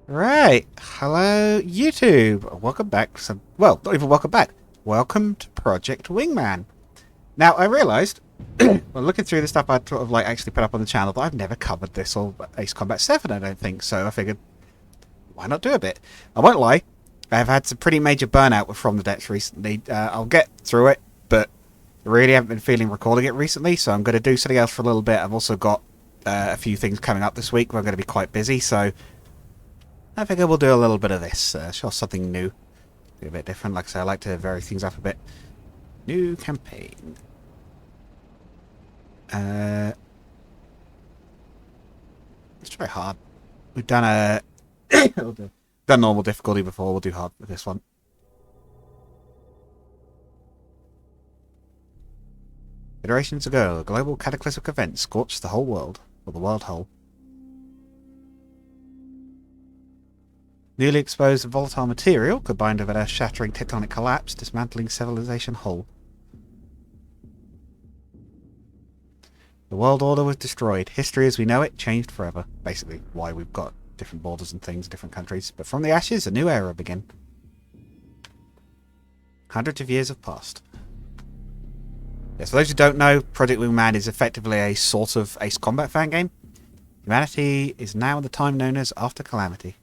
Right, hello YouTube. Welcome back to well, not even welcome back. Welcome to Project Wingman. Now, I realised, when looking through the stuff I'd sort of like actually put up on the channel, that I've never covered this or Ace Combat 7, I don't think, so I figured, why not do a bit? I won't lie, I've had some pretty major burnout with From the Depths recently. I'll get through it, but I really haven't been feeling recording it recently, so I'm going to do something else for a little bit. I've also got a few things coming up this week where I'm going to be quite busy, so I figure we'll do a little bit of this. Show something new. Do a bit different. Like I say, I like to vary things up a bit. New campaign. Let's try hard. We've done a... done normal difficulty before. We'll do hard with this one. Iterations ago, a global cataclysmic event scorched the whole world. Or the world whole. Newly exposed volatile material, combined with a shattering tectonic collapse, dismantling civilization whole. The world order was destroyed. History as we know it changed forever. Basically, why we've got different borders and things, different countries. But from the ashes, a new era began. Hundreds of years have passed. Yes, for those who don't know, Project Wingman is effectively a sort of Ace Combat fan game. Humanity is now in the time known as After Calamity.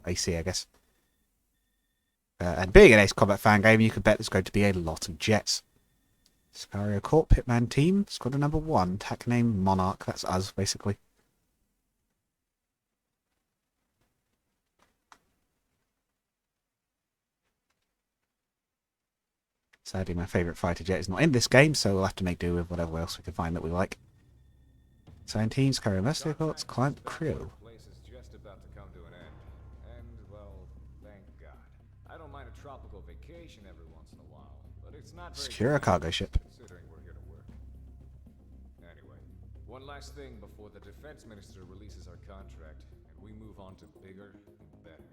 AC, I guess. And being an Ace Combat fan game, you could bet there's going to be a lot of jets. Sicario Corp, Hitman Team, Squadron Number 1, TAC name Monarch, that's us, basically. Sadly, my favourite fighter jet is not in this game, so we'll have to make do with whatever else we can find that we like. 17, Sicario Mercenary Corps, Client Crew. Tropical vacation every once in a while, but it's not very Secure a cargo ship. Considering we're here to work. Anyway, one last thing before the defense minister releases our contract and we move on to bigger and better.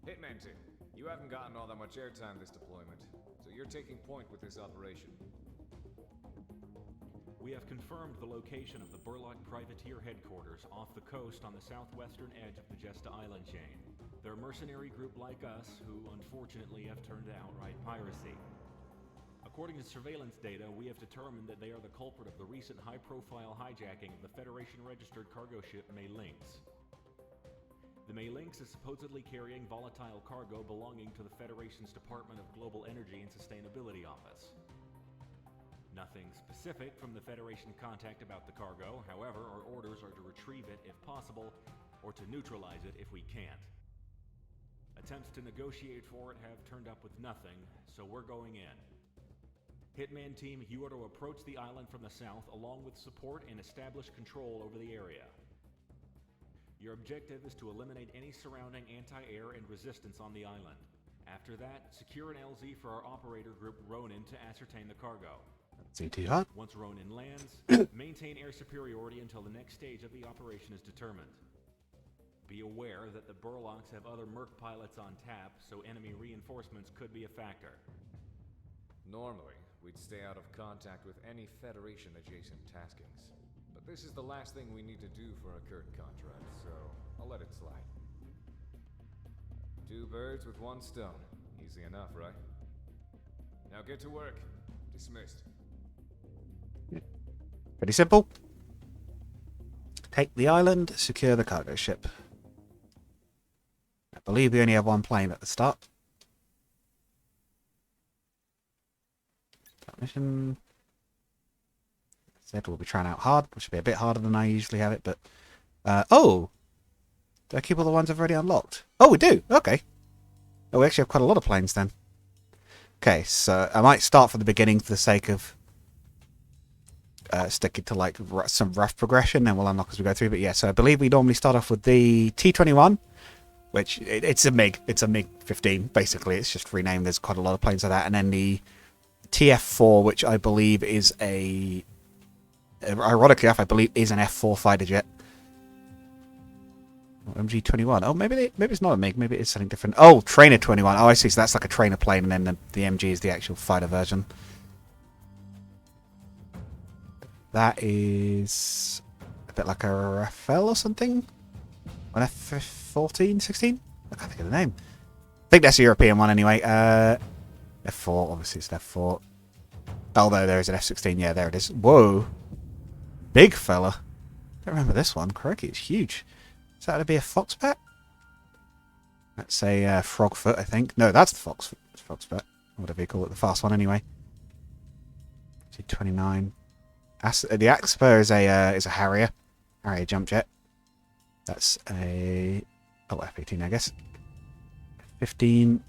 Hitman team, you haven't gotten all that much airtime this deployment, so you're taking point with this operation. We have confirmed the location of the Burlock Privateer headquarters off the coast on the southwestern edge of the Jesta Island chain. They're a mercenary group like us who, unfortunately, have turned to outright piracy. According to surveillance data, we have determined that they are the culprit of the recent high-profile hijacking of the Federation-registered cargo ship May Lynx. The May Lynx is supposedly carrying volatile cargo belonging to the Federation's Department of Global Energy and Sustainability Office. Nothing specific from the Federation contact about the cargo, however, our orders are to retrieve it if possible, or to neutralize it if we can't. Attempts to negotiate for it have turned up with nothing, so we're going in. Hitman team, you are to approach the island from the south along with support and establish control over the area. Your objective is to eliminate any surrounding anti-air and resistance on the island. After that, secure an LZ for our operator group Ronin to ascertain the cargo. Once Ronin lands, maintain air superiority until the next stage of the operation is determined. Be aware that the Burlocks have other Merc pilots on tap, so enemy reinforcements could be a factor. Normally, we'd stay out of contact with any Federation-adjacent taskings. But this is the last thing we need to do for our current contract, so I'll let it slide. 2 birds with 1 stone. Easy enough, right? Now get to work. Dismissed. Pretty simple. Take the island, secure the cargo ship. I believe we only have 1 plane at the start. Mission. Said we'll be trying out hard, which will be a bit harder than I usually have it, but... oh! Do I keep all the ones I've already unlocked? Oh, we do! Okay. Oh, we actually have quite a lot of planes then. Okay, so I might start from the beginning for the sake of sticking to like some rough progression, and we'll unlock as we go through. But yeah, so I believe we normally start off with the T-21, which it's a MiG. It's a MiG-15, basically. It's just renamed. There's quite a lot of planes like that. And then the TF-4, which I believe is a... ironically enough, I believe is an F-4 fighter jet. MG-21. Oh, maybe it's not a MiG. Maybe it's something different. Oh, Trainer 21. Oh, I see. So that's like a trainer plane, and then the MG is the actual fighter version. That is a bit like a Rafale or something. An F-14, 16? I can't think of the name. I think that's a European one anyway. F4, obviously it's an F4. Although there is an F-16, yeah, there it is. Whoa. Big fella. Don't remember this one. Crikey, it's huge. Is that to be a Foxbat? That's a Frogfoot, I think. No, that's the Foxbat. Whatever you call it, the fast one anyway. G29. The Axper is a Harrier. Harrier jump jet. That's a F-18, I guess. 15.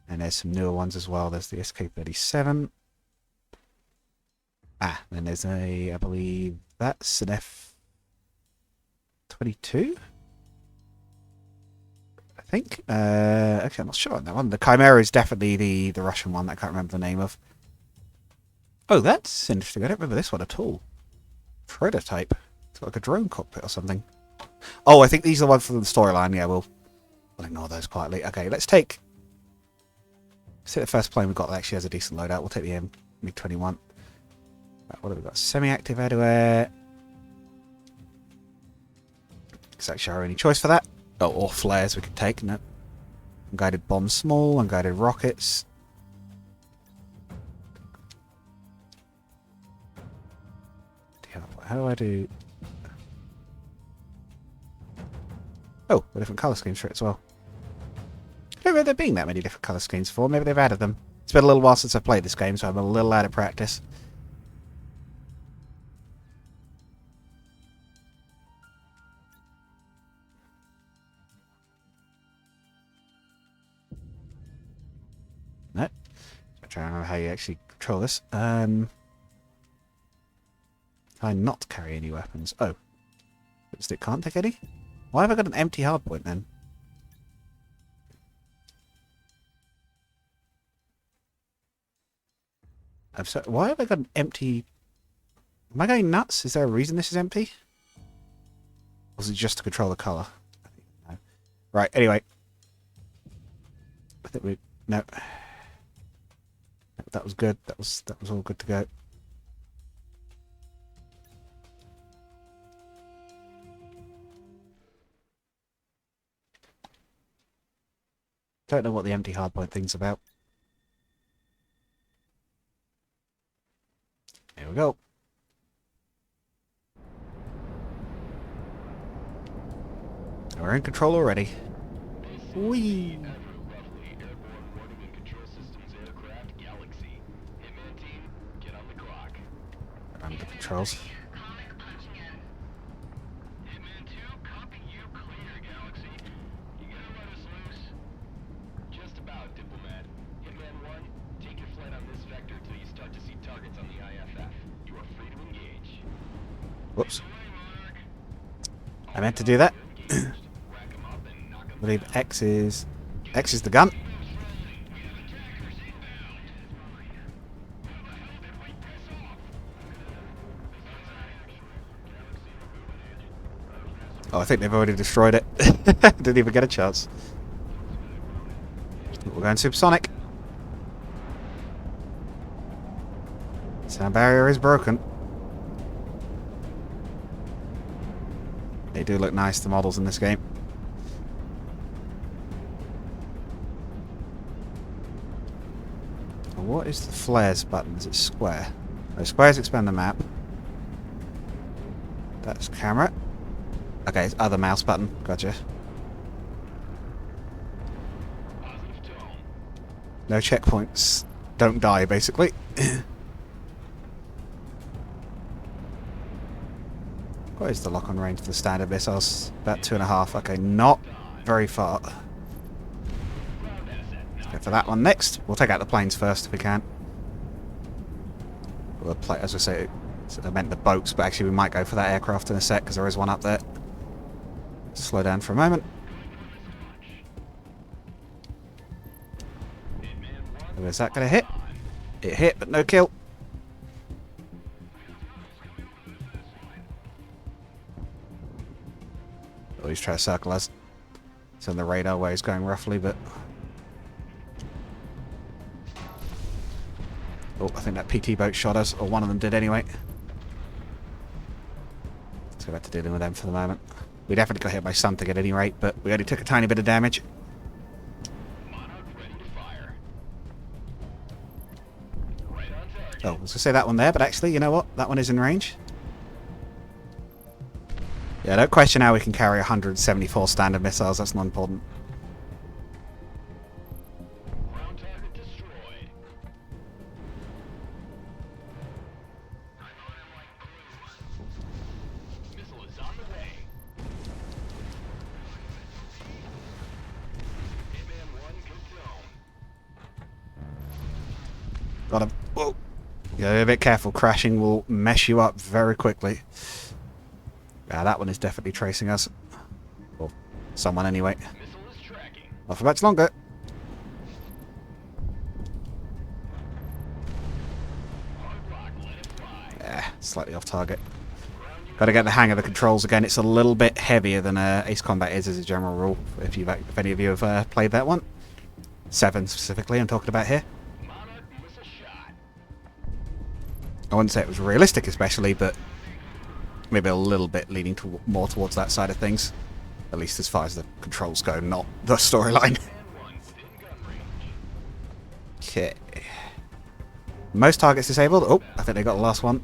And there's some newer ones as well. There's the SK-37. Then there's I believe that's an F-22. I think. Actually, I'm not sure on that one. The Chimera is definitely the Russian one that I can't remember the name of. Oh, that's interesting. I don't remember this one at all. Prototype. It's got like a drone cockpit or something. Oh, I think these are the ones from the storyline. Yeah, we'll ignore those quietly. Okay, let's take the first plane we've got that actually has a decent loadout. We'll take the MiG-21. Right, what have we got? Semi-active air-to-air. Is actually our only choice for that. Oh, or flares we could take. No. Unguided bombs small. Unguided rockets. How do I do... Oh, a different colour schemes for it as well. I don't remember there being that many different colour schemes for. Maybe they've added them. It's been a little while since I've played this game, so I'm a little out of practice. No. I'm trying to remember how you actually control this. Can I not carry any weapons? Oh. The stick can't take any? Why have I got an empty hardpoint then? I'm sorry, why have I got an empty... Am I going nuts? Is there a reason this is empty? Or is it just to control the colour? No. Right, anyway. I think we... No. That was good. That was all good to go. Don't know what the empty hardpoint thing's about. Here we go. We're in control already. Whee! Run the controls. Whoops. I meant to do that. I believe X is the gun. Oh, I think they've already destroyed it. Didn't even get a chance. We're going supersonic. Sound barrier is broken. They do look nice, the models in this game. What is the flares button? Is it square? No, squares expand the map. That's camera. Okay, it's other mouse button. Gotcha. No checkpoints. Don't die, basically. What is the lock-on range for the standard missiles? About 2.5. Okay, not very far. Let's go for that one next. We'll take out the planes first if we can. We'll play, as I say, I meant the boats, but actually we might go for that aircraft in a sec because there is one up there. Slow down for a moment. Where's that going to hit? It hit, but no kill. Oh, he's trying to circle us. It's on the radar where he's going roughly, but... Oh, I think that PT boat shot us, or one of them did anyway. Let's go back to dealing with them for the moment. We definitely got hit by something at any rate, but we only took a tiny bit of damage. Oh, I was going to say that one there, but actually, you know what? That one is in range. Yeah, don't question how we can carry 174 standard missiles. That's not important. Got him. Whoa. Yeah, be a bit careful. Crashing will mess you up very quickly. Yeah, that one is definitely tracing us. Or someone anyway. Not for much longer. Yeah, slightly off target. Got to get the hang of the controls again. It's a little bit heavier than Ace Combat is as a general rule. If any of you have played that one. 7 specifically, I'm talking about here. I wouldn't say it was realistic especially, but maybe a little bit leaning more towards that side of things. At least as far as the controls go, not the storyline. Okay. Most targets disabled. Oh, I think they got the last one.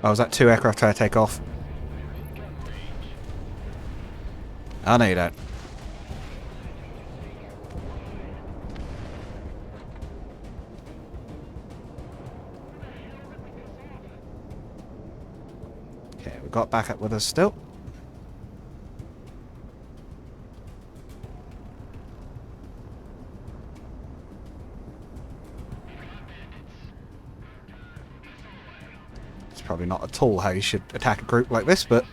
Oh, was that 2 aircraft trying to take off? Oh, no you don't. Okay, we've got backup with us still. Probably not at all how you should attack a group like this, but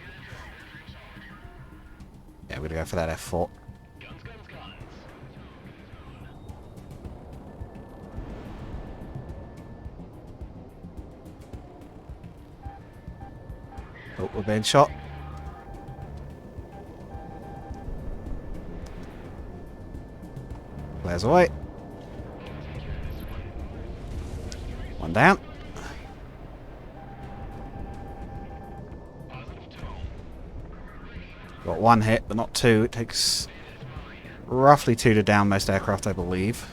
yeah, we're gonna go for that F4. Oh, we're being shot. Players away. One down. Got 1 hit, but not 2. It takes roughly 2 to down most aircraft, I believe.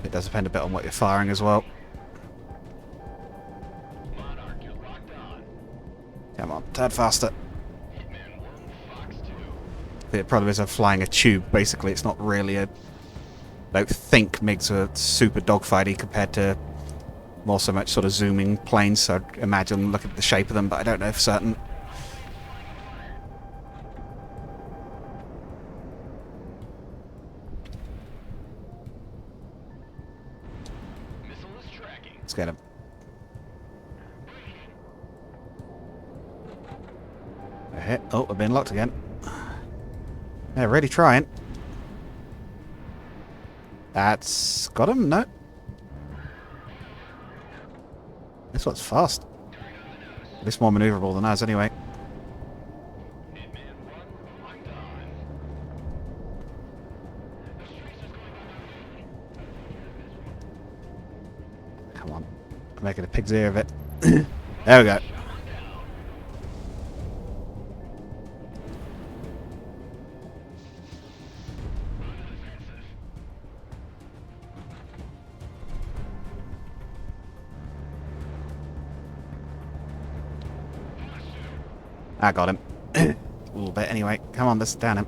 It does depend a bit on what you're firing as well. Come on, tad faster. The problem is I'm flying a tube, basically. It's not really a... I don't think MiGs are super dogfighty compared to more so much sort of zooming planes, so I'd imagine look at the shape of them, but I don't know for certain. Let's get him. A hit. Oh, we're being locked again. Yeah, really trying. That's got him? No. This one's fast. At least more maneuverable than ours, anyway. Come on. I'm making a pig's ear of it. There we go. I got him. A little bit anyway. Come on, let's down him.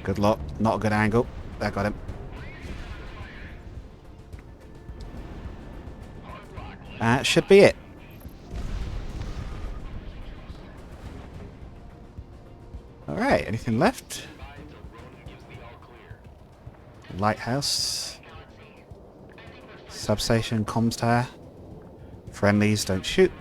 Good luck. Not a good angle. I got him. That should be it. Alright, anything left? Lighthouse. Substation, comms tower. Friendlies, don't shoot.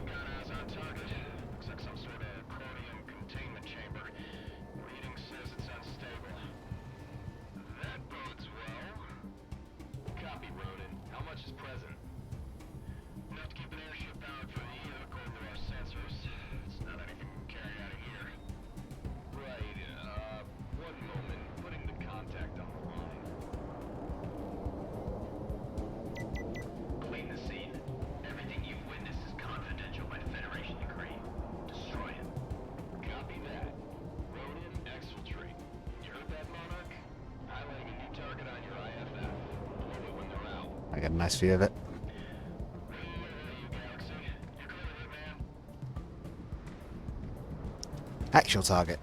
I get a nice view of it. Actual target.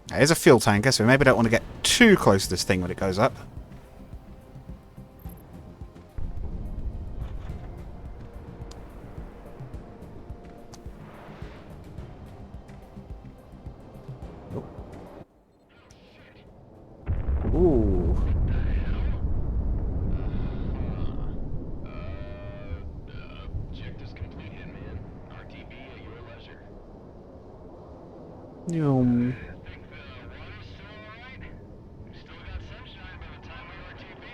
There's a fuel tanker, so we maybe don't want to get too close to this thing when it goes up. Ooh. Objectives complete, Hitman. RTB at your leisure. Yum. Think the water's still alright? We still got sunshine by the time we RTB.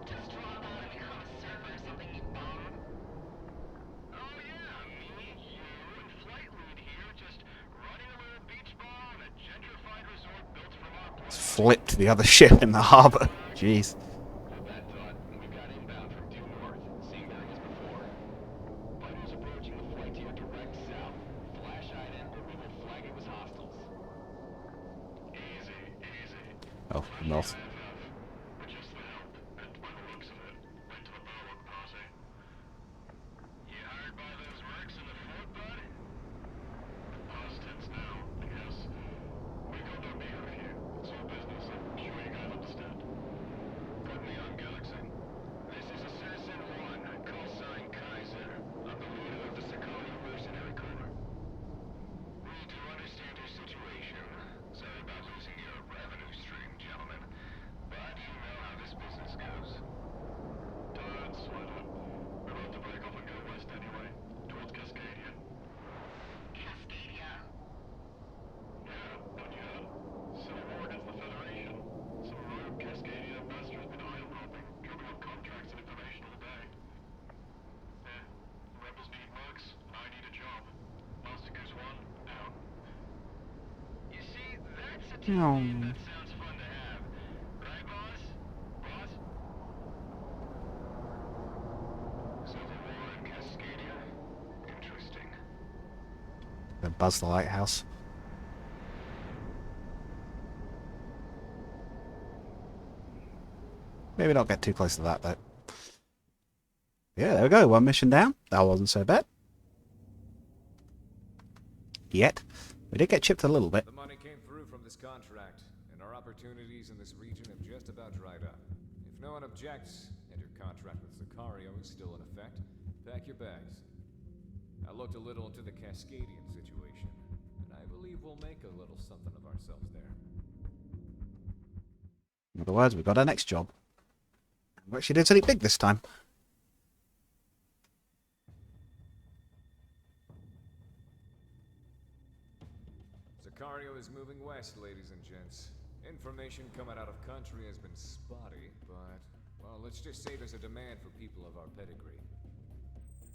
Just drop out and become a server or something, you bum. Oh yeah, me, you, and Flight Lead here, just running a little beach ball in a gentrified resort built from our It's blood. flipped the other ship in the harbour. Jeez. Hold that thought. We've got inbound from due north, same areas before. Fighters approaching the flight to your direct south. Flash item, or we will flag it was hostiles. Easy, easy. Oh, north. We're just the help, and by the looks of it, went to the Burlock posse. You hired by those mercs in the fort, bud? Past tense now, I guess. We got no beef with you. It's your business. I'm sure you guys understand. Put me on, Galaxy. This is Assassin 1, call sign Kaiser. I'm the leader of the Sicario mercenary corps. We do understand your situation. Sorry about losing your revenue stream, gentlemen. But you know how this business goes. Don't sweat it. We're about to break off and go west anyway. Towards Cascadia. Cascadia? Yeah, not yet. Civil war against the Federation. Some rogue Cascadia ambassador's been island hopping, drumming up contracts and information all day. Yeah, the rebels need mercs, and I need a job. Master Goose 1, out. You see, that's a team that sounds fun to have. Right, boss? Boss? Civil war in Cascadia? Interesting. Then buzz the lighthouse. Maybe not get too close to that, though. Yeah, there we go. One mission down. That wasn't so bad. Yet. We did get chipped a little bit. The money came through from this contract, and our opportunities in this region have just about dried up. If no one objects, and your contract with Sicario is still in effect, pack your bags. I looked a little into the Cascadian situation, and I believe we'll make a little something of ourselves there. In other words, we got our next job. We actually did something big this time. Sicario is moving west, ladies and gents. Information coming out of country has been spotty, but, well, let's just say there's a demand for people of our pedigree.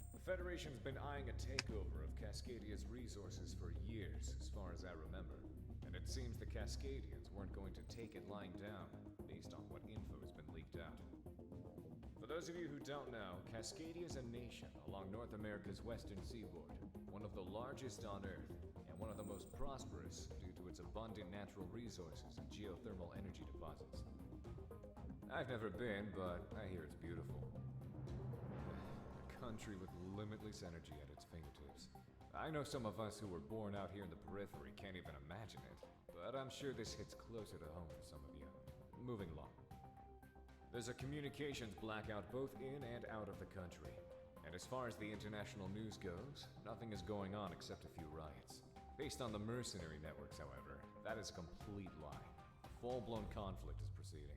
The Federation's been eyeing a takeover of Cascadia's resources for years, as far as I remember. And it seems the Cascadians weren't going to take it lying down, based on what info has been leaked out. For those of you who don't know, Cascadia is a nation along North America's western seaboard, one of the largest on Earth, and one of the most prosperous due to its abundant natural resources and geothermal energy deposits. I've never been, but I hear it's beautiful. A country with limitless energy at its fingertips. I know some of us who were born out here in the periphery can't even imagine it, but I'm sure this hits closer to home for some of you. Moving along. There's a communications blackout both in and out of the country. And as far as the international news goes, nothing is going on except a few riots. Based on the mercenary networks, however, that is a complete lie. A full-blown conflict is proceeding.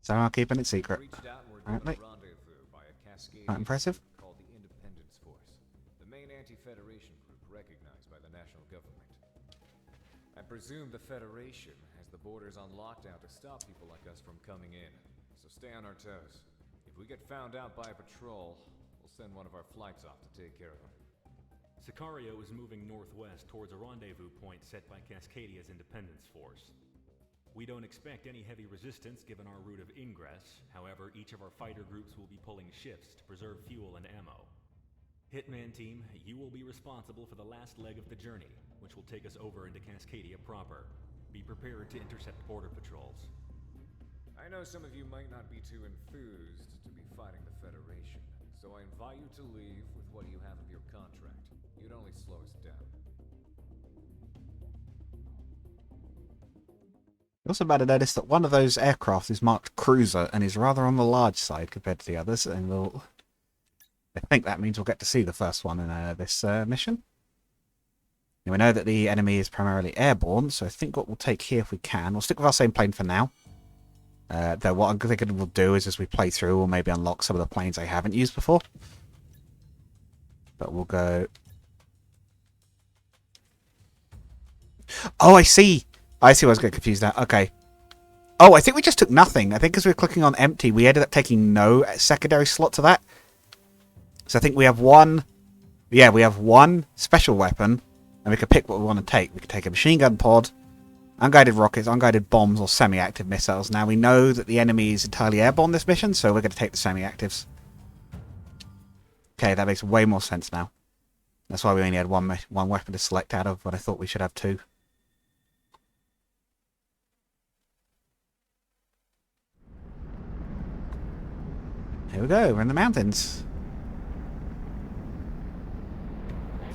So I'm keeping it secret. Reached out and were Apparently. given a rendezvous by a Cascadian Not impressive. group called the Independence Force, the main anti-Federation group recognized by the national government. I presume the Federation has the borders on lockdown to stop people like us from coming in, so stay on our toes. If we get found out by a patrol, we'll send one of our flights off to take care of them. Sicario is moving northwest towards a rendezvous point set by Cascadia's Independence Force. We don't expect any heavy resistance given our route of ingress. However, each of our fighter groups will be pulling shifts to preserve fuel and ammo. Hitman team, you will be responsible for the last leg of the journey, which will take us over into Cascadia proper. Be prepared to intercept border patrols. I know some of you might not be too enthused to be fighting the Federation, so I invite you to leave with what you have of your contract. You'd only slow us down. You also better notice that one of those aircraft is marked cruiser and is rather on the large side compared to the others, and I think that means we'll get to see the first one in this mission. And we know that the enemy is primarily airborne, so I think what we'll take here if we can, we'll stick with our same plane for now. Though what I'm thinking we'll do is as we play through, we'll maybe unlock some of the planes I haven't used before. But we'll go... Oh, I see! I see why I was getting confused now. Okay. Oh, I think we just took nothing. I think as we were clicking on empty, we ended up taking no secondary slot to that. So I think we have one... Yeah, we have one special weapon, and we can pick what we want to take. We can take a machine gun pod, unguided rockets, unguided bombs, or semi-active missiles. Now, we know that the enemy is entirely airborne this mission, so we're going to take the semi-actives. Okay, that makes way more sense now. That's why we only had one weapon to select out of, but I thought we should have two. Here we go, we're in the mountains.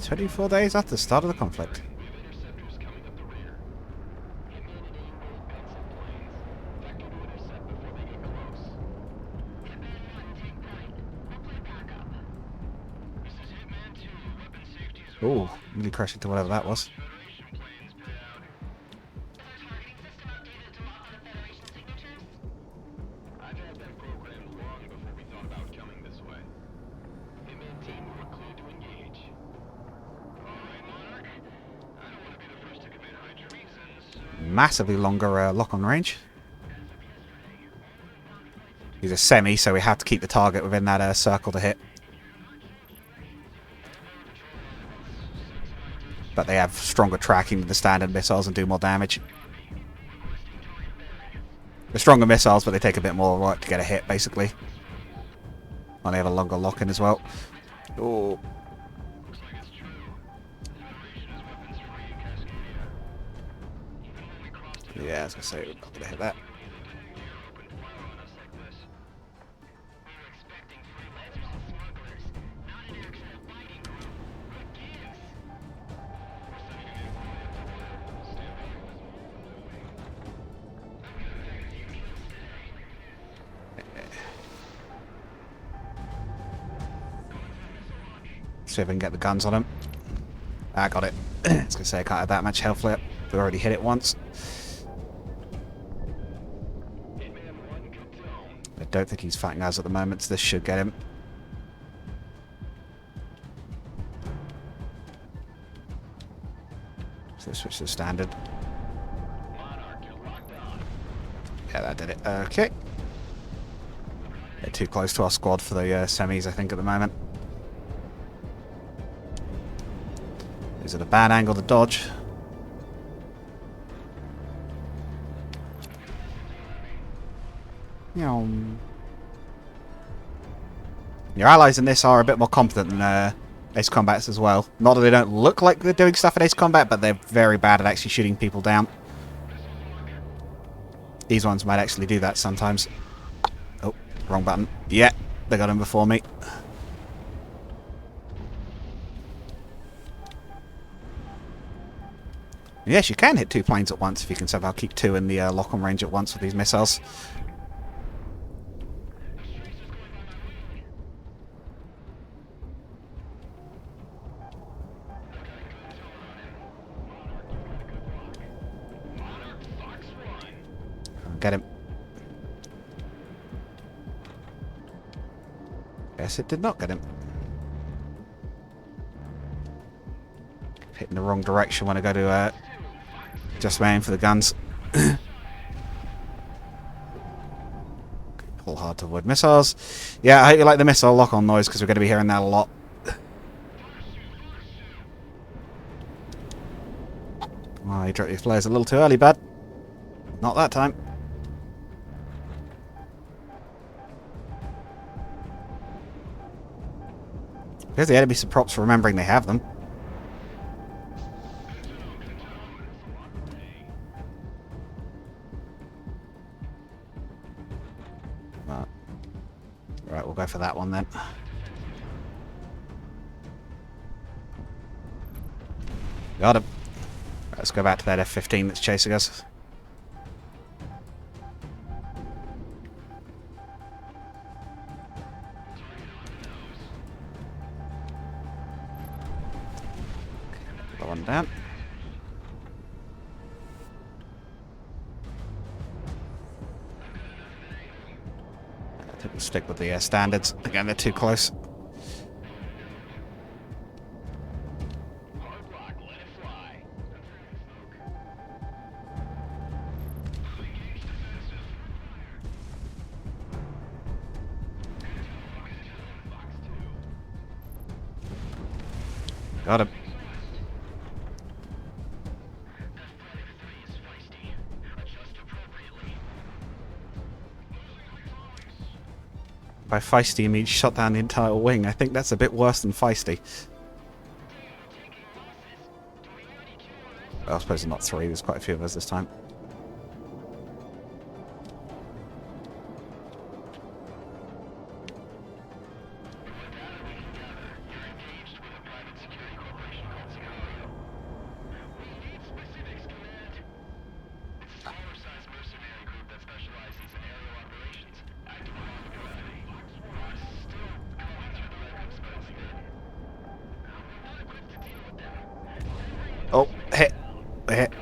24 days after the start of the conflict. We have interceptors coming up the rear. Hitman and AIM both got some planes. Vector to intercept before they get close. Ep1, take point. We'll play backup. This is Hitman 2. Weapon safety is Ooh, really crashed into whatever that was. Federation planes pay out. Is our targeting system updated to lock on the Federation signatures? I've had them programmed long before we thought about coming this way. Hitman team, we're clear to engage. Alright, Monarch. I don't want to be the first to commit high treason, so... Massively longer lock-on range. He's a semi, so we have to keep the target within that circle to hit. But they have stronger tracking than the standard missiles and do more damage. They're stronger missiles, but they take a bit more work to get a hit, basically. And they have a longer lock-in as well. Oh. Looks like it's true. The Federation is weapons free in Cascadia. Even when we crossed it, Yeah, I was going to say, we're not going to hit that. open fire on us like this. We were expecting freelancers and smugglers, not an accident fighting group. Good gives. We're sending an informal to Blair. Stand by. See if we can get the guns on him. I got it. I was going to say I can't have that much health left. We already hit it once. Hitman 1, good zone. I don't think he's fighting us at the moment, so this should get him. So switch to standard. Monarch, you're locked on. Yeah, that did it. Okay. They're too close to our squad for the semis, I think, at the moment. Is it a bad angle to dodge? Your allies in this are a bit more competent than Ace Combat's as well. Not that they don't look like they're doing stuff in Ace Combat, but they're very bad at actually shooting people down. These ones might actually do that sometimes. Oh, wrong button. Yeah, they got him before me. Yes, you can hit two planes at once if you can somehow keep two in the lock-on range at once with these missiles. Get him. Yes, it did not get him. Hitting the wrong direction when I go to just aim for the guns. Pull hard to avoid missiles. Yeah, I hope you like the missile lock-on noise because we're going to be hearing that a lot. Oh, you dropped your flares a little too early, bud. Not that time. Here's the enemy some props for remembering they have them. we'll go for that one then. Got him. Let's go back to that F-15 that's chasing us. Put one down. I think we'll stick with the standards. Again, they're too close. Got him. By feisty, you mean shot down the entire wing. I think that's a bit worse than feisty. Well, I suppose not 3. There's quite a few of us this time. Oh, hit. Hit.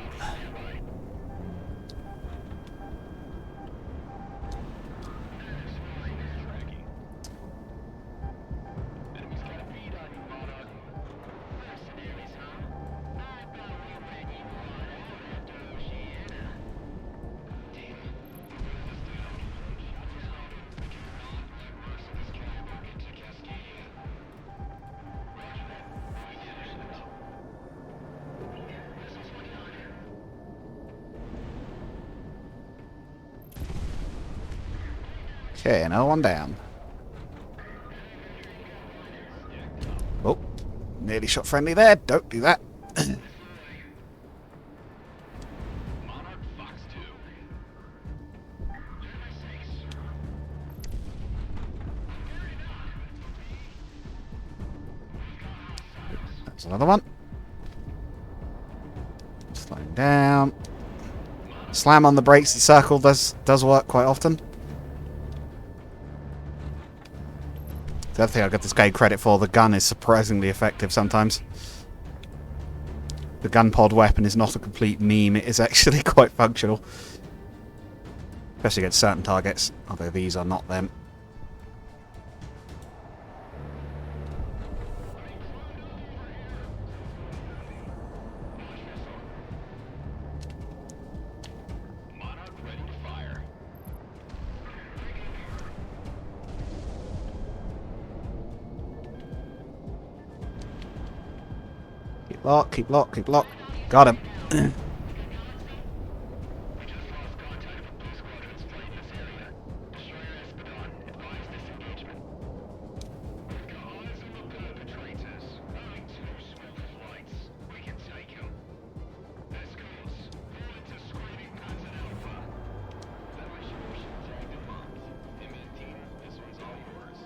Okay, another one down. Oh, nearly shot friendly there. Don't do that. That's another one. Slowing down. Slam on the brakes and circle does work quite often. The other thing I got this guy credit for, the gun is surprisingly effective sometimes. The gun pod weapon is not a complete meme, it is actually quite functional. Especially against certain targets, although these are not them. Lock, keep lock, keep lock. Got him.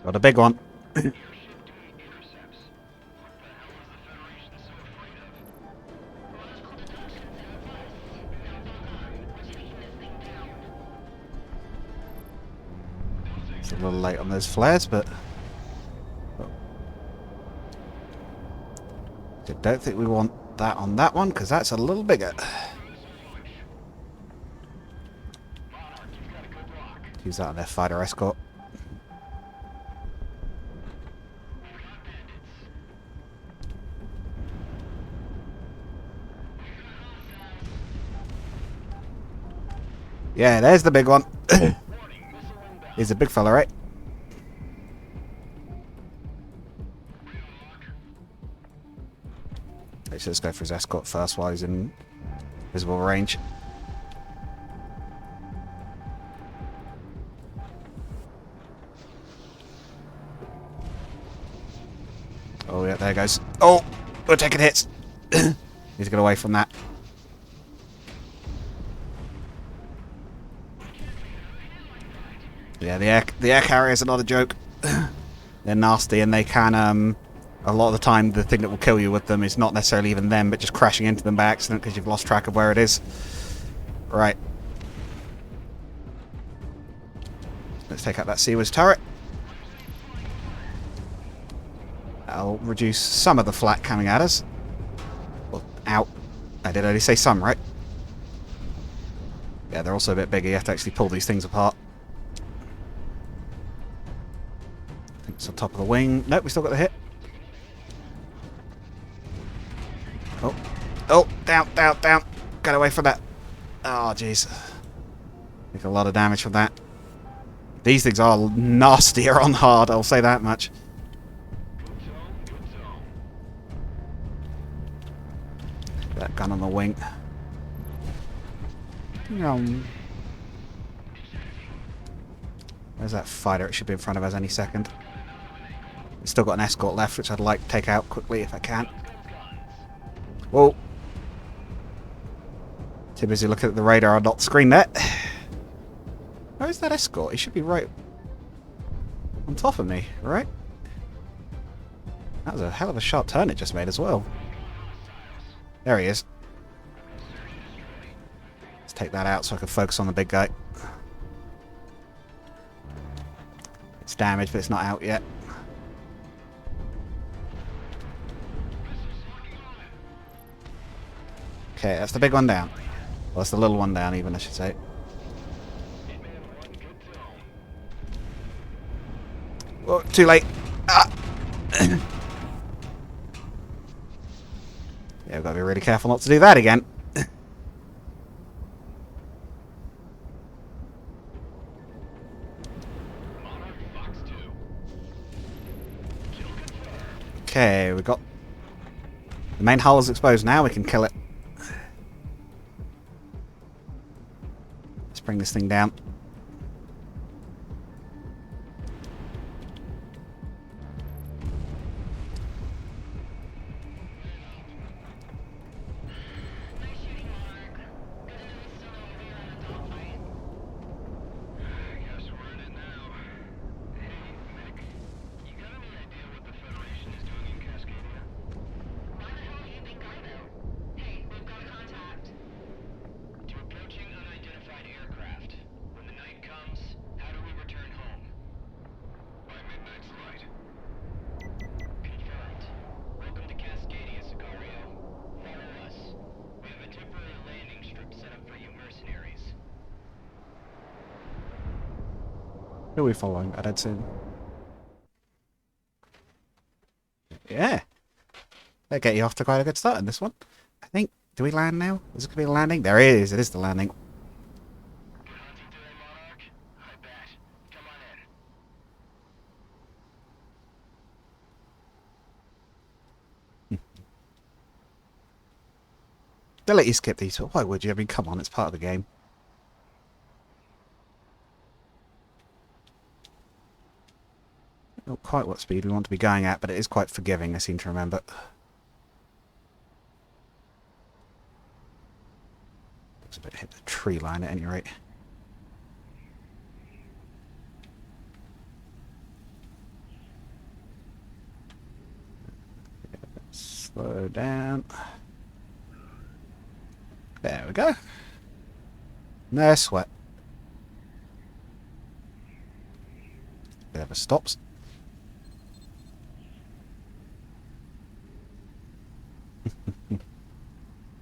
Got a big one. It's a little late on those flares, but I don't think we want that on that one because that's a little bigger. Use that on their fighter escort. Yeah, there's the big one. He's a big fella, right? Let's just go for his escort first while he's in visible range. Oh yeah, there goes. Oh, we're taking hits. Need to get away from that. Yeah, the air carriers are not a joke. They're nasty, and they can, a lot of the time, the thing that will kill you with them is not necessarily even them, but just crashing into them by accident because you've lost track of where it is. Right. Let's take out that Seawards turret. That'll reduce some of the flak coming at us. Well, out. I did only say some, right? Yeah, they're also a bit bigger. You have to actually pull these things apart. I think it's on top of the wing. Nope, we still got the hit. Oh. Oh, down, down, down. Get away from that. Oh, jeez. Take a lot of damage from that. These things are nastier on hard, I'll say that much. That gun on the wing. Where's that fighter? It should be in front of us any second. We've still got an escort left, which I'd like to take out quickly if I can. Whoa. Too busy looking at the radar, not the screen there. Where is that escort? He should be right on top of me, right? That was a hell of a sharp turn it just made as well. There he is. Let's take that out so I can focus on the big guy. It's damaged, but it's not out yet. Okay, that's the big one down. Well, that's the little one down even, I should say. Oh, too late. Ah. Yeah, we've got to be really careful not to do that again. Okay, we got the main hull is exposed now. We can kill it. Let's bring this thing down. Who are we following? I don't see him. Yeah. They get you off to quite a good start in this one. I think. Do we land now? Is it going to be a landing? There it is. It is the landing. They'll let you skip these, but why would you? I mean, come on, it's part of the game. Not quite what speed we want to be going at, but it is quite forgiving, I seem to remember. Looks a bit hit the tree line at any rate. Slow down. There we go. No sweat. It never stops.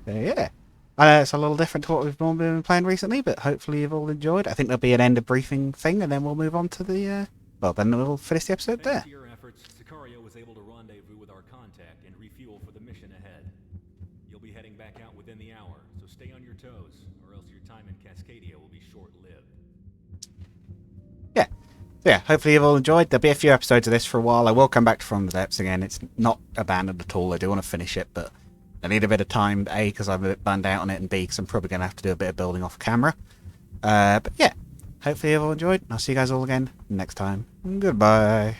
Yeah. I know it's a little different to what we've normally been playing recently, but hopefully you've all enjoyed. I think there'll be an end of briefing thing, and then we'll move on to the, well, then we'll finish the episode there. Thanks to your efforts, Sicario was able to rendezvous with our contact and refuel for the mission ahead. You'll be heading back out within the hour, so stay on your toes, or else your time in Cascadia will be short-lived. Yeah. So yeah, hopefully you've all enjoyed. There'll be a few episodes of this for a while. I will come back to From the Depths again. It's not abandoned at all. I do want to finish it, but I need a bit of time, A, because I'm a bit burned out on it, and B, because I'm probably going to have to do a bit of building off camera. But yeah, hopefully you've all enjoyed. I'll see you guys all again next time. Goodbye.